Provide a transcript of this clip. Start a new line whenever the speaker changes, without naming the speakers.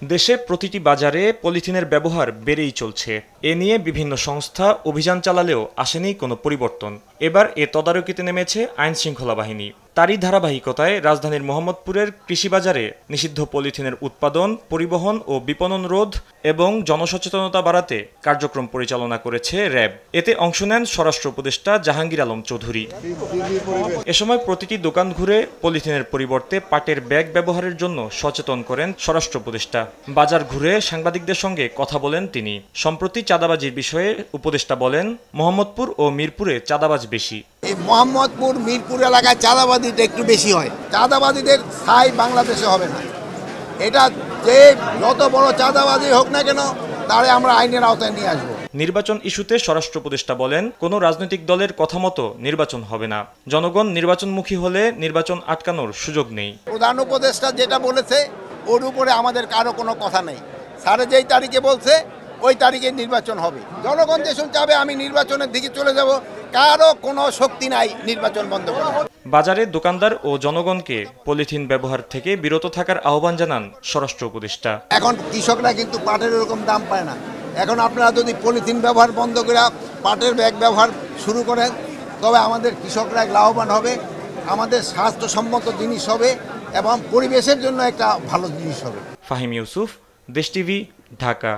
দেশে প্রতিটি বাজারে পলিথিনের ব্যবহার বেড়েই চলছে। এ নিয়ে বিভিন্ন সংস্থা অভিযান চালালেও আসেনি কোনো পরিবর্তন। এবার এ তদারকিতে নেমেছে আইনশৃঙ্খলা বাহিনী। তারই ধারাবাহিকতায় রাজধানীর মোহাম্মদপুরের কৃষিবাজারে নিষিদ্ধ পলিথিনের উৎপাদন, পরিবহন ও বিপণন রোধ এবং জনসচেতনতা বাড়াতে কার্যক্রম পরিচালনা করেছে র্যাব। এতে অংশ নেন স্বরাষ্ট্র উপদেষ্টা জাহাঙ্গীর আলম চৌধুরী। এ সময় প্রতিটি দোকান ঘুরে পলিথিনের পরিবর্তে পাটের ব্যাগ ব্যবহারের জন্য সচেতন করেন স্বরাষ্ট্র উপদেষ্টা। বাজার ঘুরে সাংবাদিকদের সঙ্গে কথা বলেন তিনি। সম্প্রতি চাঁদাবাজির বিষয়ে উপদেষ্টা বলেন, মোহাম্মদপুর ও মিরপুরে চাঁদাবাজ বেশি।
এই মোহাম্মদপুর মিরপুর এলাকায় চাঁদাবাজিটা একটু বেশি হয়। চাঁদাবাজিদের ছাই বাংলাদেশে হবে না। এটা যে যত বড় চাঁদাবাজি হোক না কেন, তারে আমরা আইনের আওতায় নিয়ে আসবো।
নির্বাচন ইস্যুতে স্বরাষ্ট্র উপদেষ্টা বলেন, কোনো রাজনৈতিক দলের কথা মতো নির্বাচন হবে না। জনগণ নির্বাচনমুখী হলে নির্বাচন আটকানোর সুযোগ নেই।
প্রধান উপদেষ্টা যেটা বলেছে ওর উপরে আমাদের কারো কোনো কথা নেই। স্যারে যেই তারিখে বলছে ওই তারিখে নির্বাচন হবে। জনগণ যেসব চাবে আমি নির্বাচনের দিকে চলে যাব, কারো কোনো শক্তি নাই নির্বাচন বন্ধ করা।
বাজারে দোকানদার ও জনগণকে পলিথিন ব্যবহার থেকে বিরত থাকার আহ্বান জানান স্বরাষ্ট্র উপদেষ্টা।
এখন কৃষকরা কিন্তু পাটের এরকম দাম পায় না। এখন আপনারা যদি পলিথিন ব্যবহার বন্ধ করে পাটের ব্যাগ ব্যবহার শুরু করেন, তবে আমাদের কৃষকরা লাভবান হবে, আমাদের স্বাস্থ্যসম্মত জিনিস হবে এবং পরিবেশের জন্য একটা ভালো জিনিস হবে।
ফাহিম ইউসুফ, দেশ টিভি, ঢাকা।